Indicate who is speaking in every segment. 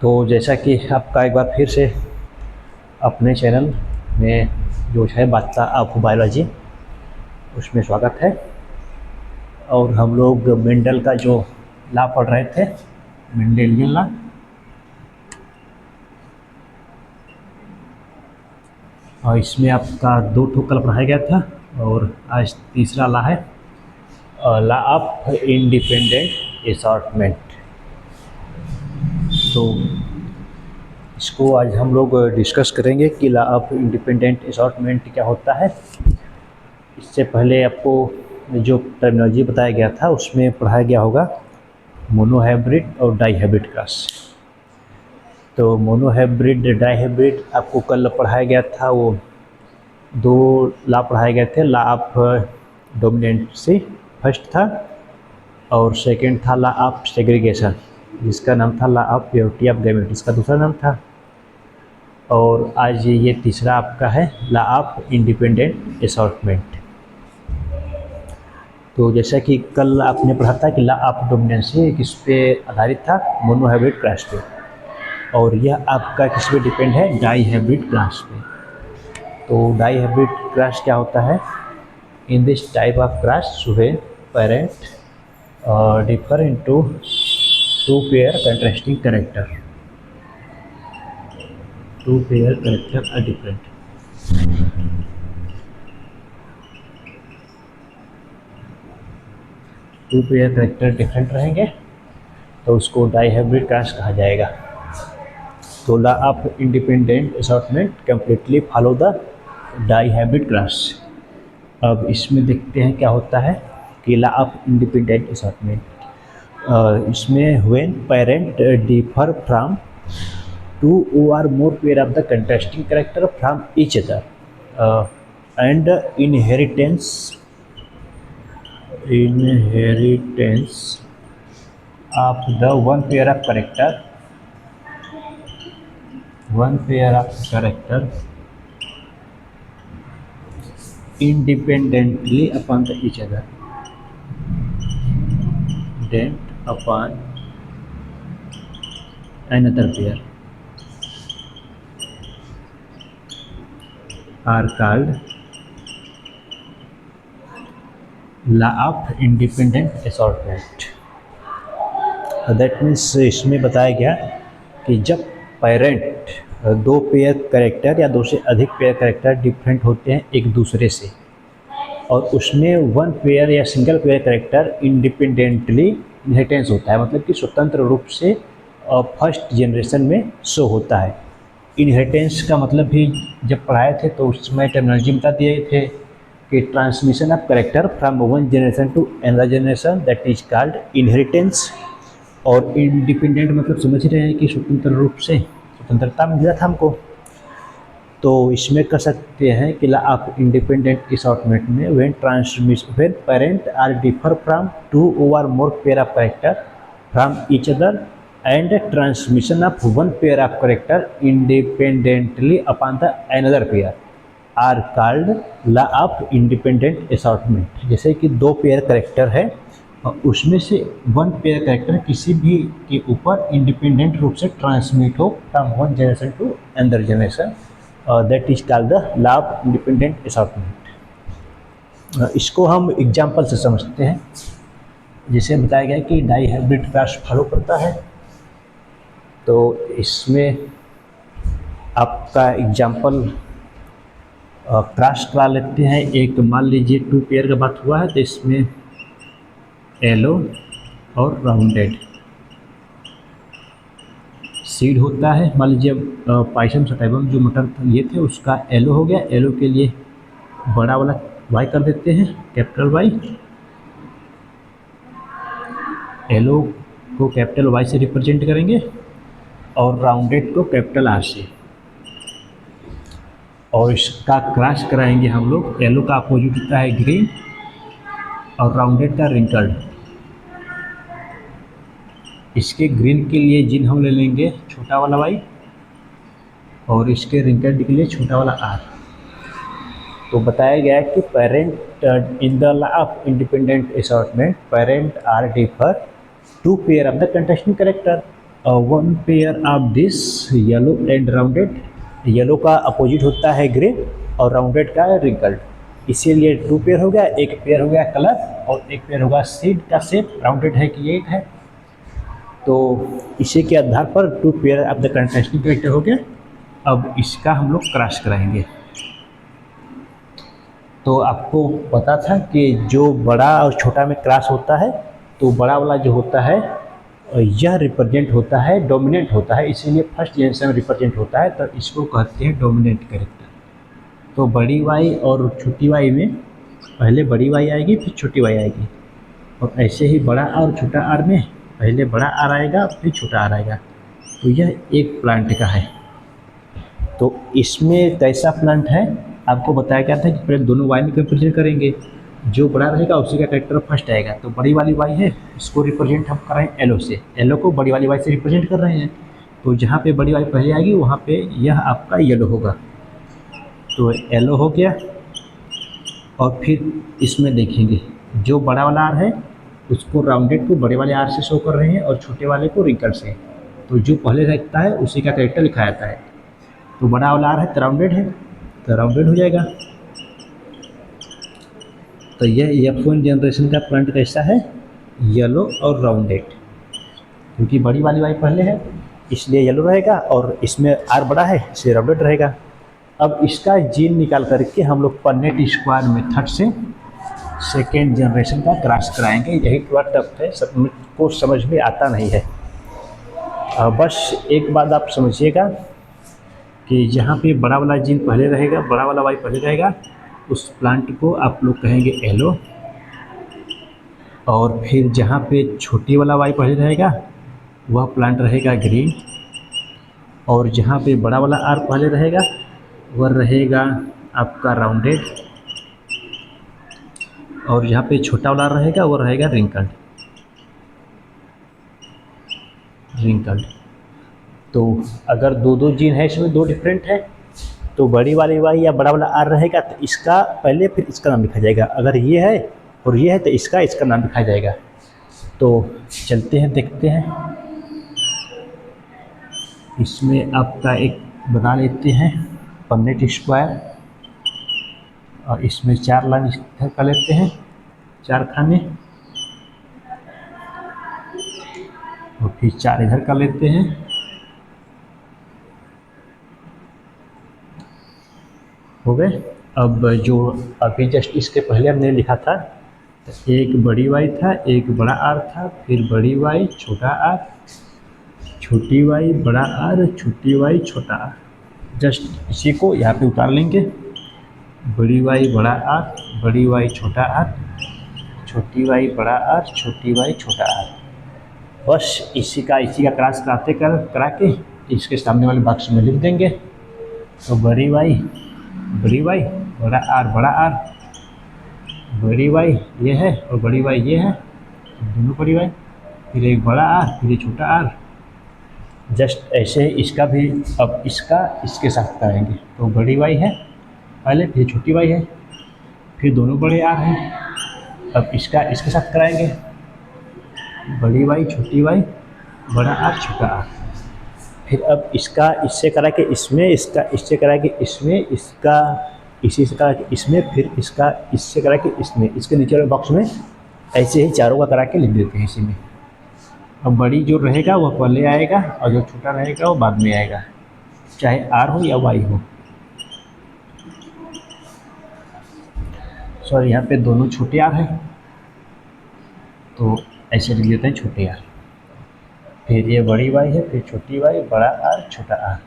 Speaker 1: तो जैसा कि आपका एक बार फिर से अपने चैनल में जो है वार्ता ऑफ बायोलॉजी उसमें स्वागत है। और हम लोग मेंडल का जो लॉ पढ़ रहे थे, मेंडेलियन लॉ। और इसमें आपका 2 ठो कल पढ़ाया गया था और आज तीसरा लॉ है, लॉ ऑफ इंडिपेंडेंट असॉर्टमेंट। तो इसको आज हम लोग डिस्कस करेंगे कि लॉ ऑफ इंडिपेंडेंट असॉर्टमेंट क्या होता है। इससे पहले आपको जो टर्मिनोलॉजी बताया गया था उसमें पढ़ाया गया होगा मोनोहाइब्रिड और डाईहाइब्रिड क्रॉस। तो मोनोहाइब्रिड डाईहाइब्रिड आपको कल पढ़ाया गया था, वो 2 लॉ पढ़ाए गए थे। लॉ ऑफ डोमिनेंसी फर्स्ट था और सेकंड था लॉ ऑफ सेग्रीगेशन, जिसका नाम था law of purity of gamete, इसका दूसरा नाम था। और आज ये तीसरा आपका है लॉ ऑफ इंडिपेंडेंट असॉर्टमेंट। तो जैसा कि कल आपने पढ़ा था कि लॉ ऑफ डोमिनेंसी किस पे आधारित था, मोनोहाइब्रिड क्रॉस पे, और यह आपका किस पे डिपेंड है, डाईहाइब्रिड क्रॉस पे। तो डाईहाइब्रिड क्रॉस क्या होता है, in this type of cross when parent differ into 2 pair contrasting character, 2 pair character are different। 2 pair character different रहेंगे तो उसको डाईहाइब्रिड क्रॉस कहा जाएगा। तो law of independent assortment completely follow the dihybrid cross. अब इसमें देखते हैं क्या होता है कि लॉ ऑफ इंडिपेंडेंट असॉर्टमेंट, इसमें when parent differ from 2 or more pair of the contrasting character from each other and inheritance of the one pair of character independently upon each other, then upon another pair are called law of independent assortment. That means इसमें बताया गया कि जब parent 2 pair character या 2 से अधिक pair character different होते हैं एक दूसरे से, और उसमें 1 पेयर या single pair character independently inheritance होता है, मतलब कि स्वतंत्र रूप से फर्स्ट जनरेशन में शो होता है। इनहेरिटेंस का मतलब भी जब पढ़ाए थे तो उसमें टर्मिनोलॉजी बता दिए थे कि transmission of character from one generation to another generation, that is called inheritance. और इंडिपेंडेंट मतलब समझ रहे हैं कि स्वतंत्र रूप से, स्वतंत्रता मिला था हमको। तो इसमें कह सकते हैं कि लॉ ऑफ इंडिपेंडेंट असॉर्टमेंट में when parent are differ from 2 or more pair of character from each other and transmission of 1 pair of character independently upon the another pair are called law of independent assortment. जैसे कि 2 pair character है और उसमें से 1 pair character किसी भी के ऊपर इंडिपेंडेंट रूप से ट्रांसमिट हो from one generation to another generation, that is called the law of independent assortment. इसको हम एग्जाम्पल से समझते हैं। जैसे बताया गया कि डाईहाइब्रिड क्रॉस फॉलो करता है, तो इसमें आपका एग्जाम्पल क्रॉस करा लेते हैं। एक मान लीजिए 2 पेयर का बात हुआ है, तो इसमें येलो और राउंडेड सीड होता है। मान लीजिए पाइसम सटाइबम जो मटर ये थे उसका येलो हो गया, येलो के लिए बड़ा वाला वाई कर देते हैं, कैपिटल वाई। येलो को कैपिटल वाई से रिप्रेजेंट करेंगे और राउंडेड को कैपिटल आर से, और इसका क्रॉस कराएंगे हम लोग। येलो का अपोजिट होता है ग्रीन और राउंडेड का रिंकल्ड। इसके ग्रीन के लिए जिन हम ले लेंगे छोटा वाला वाई और इसके रिंकल्ड के लिए छोटा वाला आर। तो बताया गया है कि parent in the law of independent assortment parent are differ to pair of the contesting character, one pair of this yellow and rounded, yellow का अपोजिट होता है ग्रे और राउंडेड का रिंकल्ड, इसीलिए टू पेयर हो गया, एक पेयर हो गया कलर और एक पेयर होगा सीड का शेप, राउंडेड है कि एट है। तो इसी के आधार पर two pair of the contesting character हो गया। अब इसका हम लोग क्रॉस कराएंगे। तो आपको पता था कि जो बड़ा और छोटा में क्रॉस होता है तो बड़ा वाला जो होता है यह रिप्रेजेंट होता है, डोमिनेंट होता है, इसीलिए फर्स्ट जनरेशन में रिप्रेजेंट होता है, तो इसको कहते हैं डोमिनेंट कैरेक्टर। तो बड़ी वाई और छोटी वाई में पहले बड़ी वाई आएगी फिर छोटी वाई आएगी, और ऐसे ही बड़ा और छोटा आर में पहले बड़ा आर आएगा फिर छोटा आर आएगा। तो यह एक प्लांट का है। तो इसमें कैसा प्लांट है आपको बताया गया था कि पहले दोनों वाई में कंपेरिजन करेंगे, जो बड़ा रहेगा उसी का कैरेक्टर फर्स्ट आएगा। तो बड़ी वाली वाई है, इसको रिप्रेजेंट हम कर रहे हैं येलो से, येलो को बड़ी वाली वाई से रिप्रेजेंट कर रहे हैं। तो जहाँ पे बड़ी वाई पहले आएगी वहाँ पे यह आपका येलो होगा। तो येलो हो गया। और फिर इसमें देखेंगे जो बड़ा वाला आर है उसको राउंडेड को बड़े वाले आर से शो कर रहे हैं और छोटे वाले को रिंकल से। तो जो पहले रहता है उसी का कैरेक्टर लिखा जाता है। तो बड़ा वाला आर है तो राउंडेड है, तो राउंडेड हो जाएगा। तो यह F1 जनरेशन का प्लांट कैसा है, येलो और राउंडेड, क्योंकि बड़ी वाली वाई पहले है इसलिए येलो रहेगा और इसमें आर बड़ा है इसलिए राउंडेड रहेगा। अब इसका जीन निकाल करके हम लोग पन्नेट स्क्वायर मेथड से सेकेंड जनरेशन का क्रॉस कराएंगे। यही थोड़ा टफ है, सब को समझ में आता नहीं है। बस एक बात आप समझिएगा कि जहाँ पे बड़ा वाला जीन पहले रहेगा, बड़ा वाला वाई पहले रहेगा, उस प्लांट को आप लोग कहेंगे येलो। और फिर जहाँ पे छोटी वाला वाई पहले रहेगा वह प्लांट रहेगा ग्रीन। और जहाँ पे बड़ा वाला आर पहले रहेगा वह रहेगा आपका राउंडेड। और जहाँ पे छोटा वाला रहेगा वो रहेगा रिंकल्ड। तो अगर दो दो जीन है इसमें, दो डिफरेंट है, तो बड़ी वाली वाई या बड़ा वाला आर रहेगा तो इसका पहले फिर इसका नाम लिखा जाएगा। अगर ये है और ये है तो इसका नाम लिखा जाएगा। तो चलते हैं देखते हैं। इसमें आपका एक बना लेते हैं पन्नेट स्क्वायर, और इसमें 4 लाइन इधर कर लेते हैं, 4 खाने, और फिर 4 इधर कर लेते हैं। हो गए। अब जो अभी जस्ट इसके पहले हमने लिखा था, तो एक बड़ी वाई था, एक बड़ा आर था, फिर बड़ी वाई छोटा आर, छोटी वाई बड़ा आर, छोटी वाई छोटा आर। जस्ट इसी को यहाँ पे उतार लेंगे। बड़ी वाई बड़ा आर, बड़ी वाई छोटा आर, छोटी वाई बड़ा आर, छोटी वाई छोटा आर। बस इसी का क्रॉस करा के इसके सामने वाले बॉक्स में लिख देंगे। तो बड़ी वाई बड़ा आर, बड़ी वाई ये है और बड़ी वाई ये है, दोनों बड़ी वाई, फिर एक बड़ा आर, फिर ये छोटा आर। जस्ट ऐसे ही इसका भी अब इसके साथ कराएंगे। तो बड़ी वाई है पहले, फिर छोटी वाई है, फिर दोनों बड़े आर हैं। अब इसके साथ कराएंगे, बड़ी वाई छोटी वाई बड़ा आर छोटा आर। फिर अब इससे करा के इसमें, इससे करा के इसमें, इसी से करा के इसमें, फिर इससे करा के इसमें, इसके नीचे वाले बॉक्स में ऐसे ही चारों का करा के लिख देते हैं इसी में। अब बड़ी जो रहेगा वह पहले आएगा और जो छोटा रहेगा वो बाद में आएगा, चाहे आर हो या वाई हो। सॉरी, यहाँ पे दोनों छोटे आर हैं तो ऐसे लिख देते हैं छोटे आर। फिर ये बड़ी वाई है, फिर छोटी वाई, बड़ा आर छोटा आर,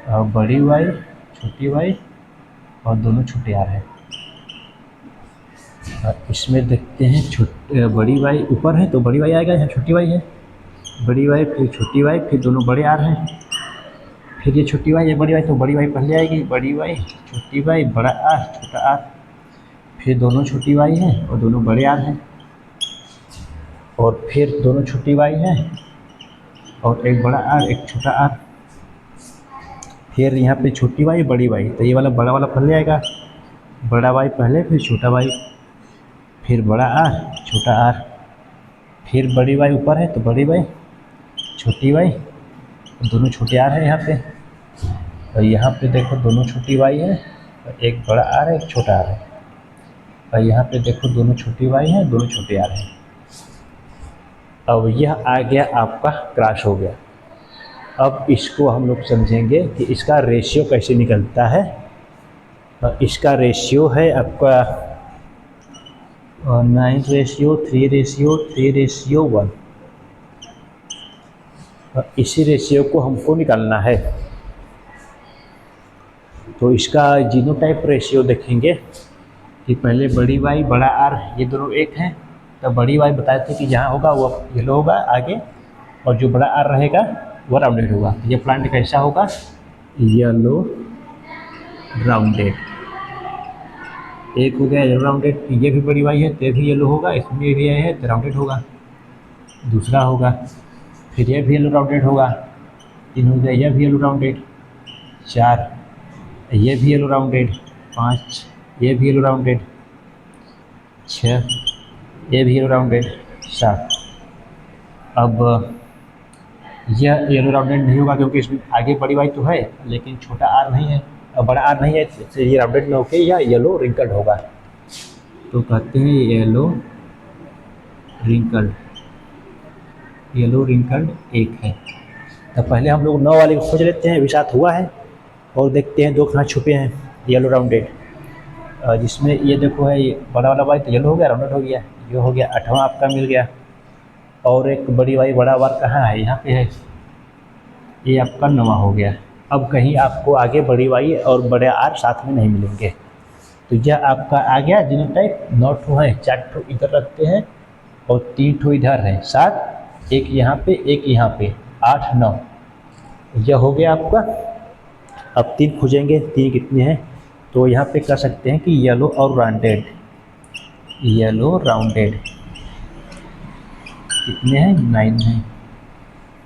Speaker 1: और बड़ी वाई छोटी वाई और दोनों छोटे आर हैं। और इसमें देखते हैं बड़ी वाई ऊपर है तो बड़ी वाई आएगा, यहाँ छोटी वाई है, बड़ी वाई फिर छोटी वाई, फिर दोनों बड़े आर हैं। फिर ये छोटी वाई है बड़ी वाई, तो बड़ी वाई पहले आएगी, बड़ी वाई छोटी वाई बड़ा आर छोटा आर, फिर दोनों छोटी वाई हैं और दोनों बड़े आर हैं, और फिर दोनों छोटी वाई हैं और एक बड़ा आर एक छोटा आर। फिर यहाँ पे छोटी वाई बड़ी वाई, तो ये वाला बड़ा वाला पहले आएगा, बड़ा वाई पहले, फिर छोटा वाई, फिर बड़ा आर छोटा आर, फिर बड़ी वाई ऊपर है तो बड़ी वाई, छोटी वाई, दोनों छोटे आर है यहाँ पे, और यहाँ पे देखो दोनों छोटी वाई है, और एक बड़ा आर है एक छोटा आर है, और यहाँ पे देखो दोनों छोटी वाई है दोनों छोटे आर है। अब यह आ गया आपका क्रॉस हो गया। अब इसको हम लोग समझेंगे कि इसका रेशियो कैसे निकलता है। इसका रेशियो है आपका 9:3:3:1। इसी रेशियो को हमको निकालना है। तो इसका जीनोटाइप रेशियो देखेंगे कि पहले बड़ी वाई बड़ा आर ये दोनों एक हैं, तो बड़ी वाई बताए थे कि जहाँ होगा वो येलो होगा आगे, और जो बड़ा आर रहेगा वो राउंडेड होगा। ये प्लांट कैसा होगा? Yellow rounded. एक हो गया येलो राउंडेड, ये भी बड़ी वाई है तो ये भी येलो होगा, इसमें भी ये है तो राउंडेड होगा। दूसरा होगा, फिर ये भी येलो राउंडेड होगा, 3 हो गया, यह भी येलो राउंडेड, 4 ये भी येलो राउंडेड, 5 ये भी येलो राउंडेड, 6 ये भी येलो राउंडेड, 7। अब यह येलो राउंडेड नहीं होगा क्योंकि इसमें आगे बड़ी वाई तो है लेकिन छोटा आर नहीं है और बड़ा आर नहीं है, इससे ये राउंडेड में होके या येलो रिंकल्ड होगा। तो कहते हैं येलो रिंकल्ड, येलो रिंकल्ड एक है। तो पहले हम लोग 9 वाले को खोज लेते हैं, विषात हुआ है, और देखते हैं 2 कहाँ छुपे हैं येलो राउंडेड, जिसमें ये देखो है ये बड़ा वाला वाई तो येलो हो गया राउंडेड हो गया, ये हो गया 8वां आपका मिल गया। और एक बड़ी वाई बड़ा वार कहाँ है? यहाँ पे है, ये आपका 9वां हो गया। अब कहीं आपको आगे बड़ी वाई और बड़े आर साथ में नहीं मिलेंगे, तो यह आपका आ गया जीनोटाइप। 9 ठो है, 4 ठो इधर रखते हैं और 3 ठो इधर है, 7, एक यहाँ पे एक यहाँ पे, 8 9, यह हो गया आपका। अब 3 खोजेंगे, 3 कितने हैं? तो यहाँ पे कर सकते हैं कि येलो और राउंडेड, येलो राउंडेड कितने हैं? 9 हैं।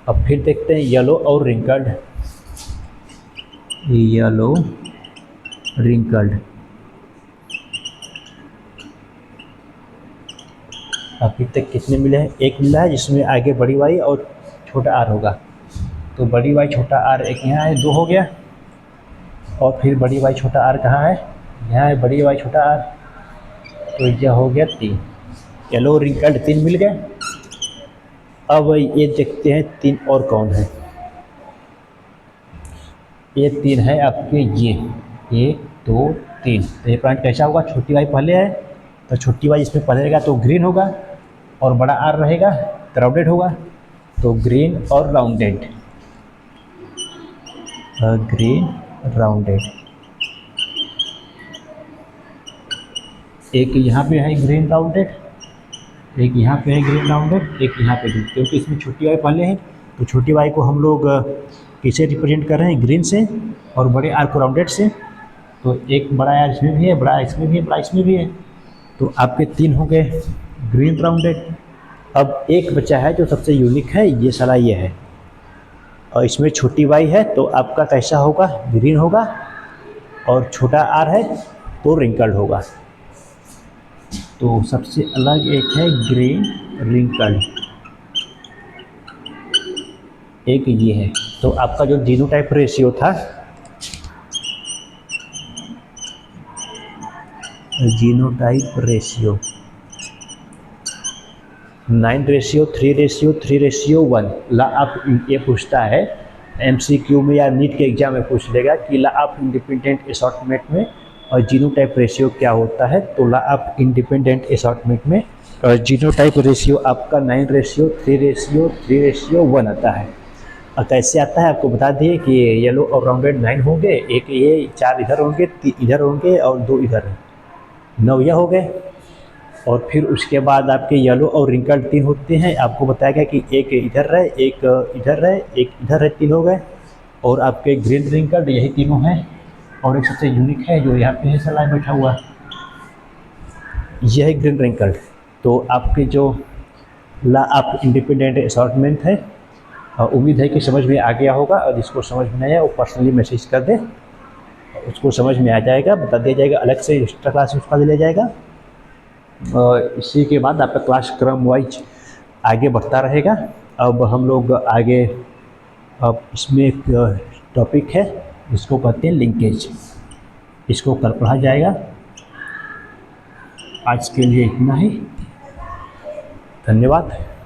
Speaker 1: अब फिर देखते हैं येलो और रिंकल्ड, येलो रिंकल्ड अभी तक कितने मिले हैं? एक मिला है जिसमें आगे बड़ी वाई और छोटा आर होगा, तो बड़ी वाई छोटा आर एक यहाँ है, 2 हो गया। और फिर बड़ी वाई छोटा आर कहाँ है? यहाँ है बड़ी वाई छोटा आर, तो यह हो गया 3। येलो रिंकल्ड 3 मिल गए। अब ये देखते हैं 3 और कौन है। ये 3 है आपके, ये 1 2 3। तो ये प्लांट कैसा होगा? छोटी वाई पहले है तो छोटी वाई इसमें पहले रहेगा तो ग्रीन होगा, और बड़ा आर रहेगा तो राउंडेड होगा, तो ग्रीन और राउंडेड, ग्रीन राउंडेड। एक यहाँ पे है ग्रीन राउंडेड, एक यहाँ पे है ग्रीन राउंडेड, एक यहाँ पे ग्रीन, क्योंकि इसमें छोटी वाई पहले है तो छोटी वाई को हम लोग किसे रिप्रेजेंट कर रहे हैं? ग्रीन से, और बड़े आर को राउंडेड से। तो एक बड़ा आर इसमें भी है, बड़ा आर इसमें भी है, बड़ा इसमें भी है, तो आपके 3 हो गए ग्रीन राउंडेड। अब एक बचा है जो सबसे यूनिक है, ये साला ये है, और इसमें छोटी वाई है तो आपका कैसा होगा? ग्रीन होगा, और छोटा आर है तो रिंकल्ड होगा। तो सबसे अलग एक है ग्रीन रिंकल्ड, एक ये है। तो आपका जो जीनोटाइप रेशियो था, जीनोटाइप रेशियो 9:3:3:1। ला आप ये पूछता है MCQ में या नीट के एग्जाम में पूछ लेगा कि ला ऑफ इंडिपेंडेंट असॉर्टमेंट में और जीनोटाइप रेशियो क्या होता है। तो ला ऑफ इंडिपेंडेंट असॉर्टमेंट में जीनोटाइप रेशियो आपका 9:3:3:1 आता है। और कैसे आता है आपको बता दिए कि येलो और राउंडेड 9 होंगे, एक ये 4 इधर होंगे, 3 इधर होंगे और 2 इधर हैं, 9 यह हो गए। और फिर उसके बाद आपके येलो और रिंकल्ड 3 होते हैं। आपको बताया गया कि एक इधर रहे, एक इधर रहे, एक इधर है, 3 हो गए। और आपके ग्रीन रिंकल्ड यही तीनों हैं, और एक सबसे यूनिक है जो यहाँ पे है सलाह बैठा हुआ, यह है ग्रीन रिंकल्ड। तो आपके जो ला ऑफ इंडिपेंडेंट असॉर्टमेंट है, उम्मीद है कि समझ में आ गया होगा, और जिसको समझ में आया वो पर्सनली मैसेज कर दे, उसको समझ में आ जाएगा, बता दिया जाएगा, अलग से एक्स्ट्रा क्लास उसका ले लिया जाएगा। इसी के बाद आपका क्लास क्रम वाइज आगे बढ़ता रहेगा। अब हम लोग आगे, अब इसमें एक टॉपिक है, इसको कहते हैं लिंकेज। इसको कल पढ़ा जाएगा। आज के लिए इतना ही। धन्यवाद।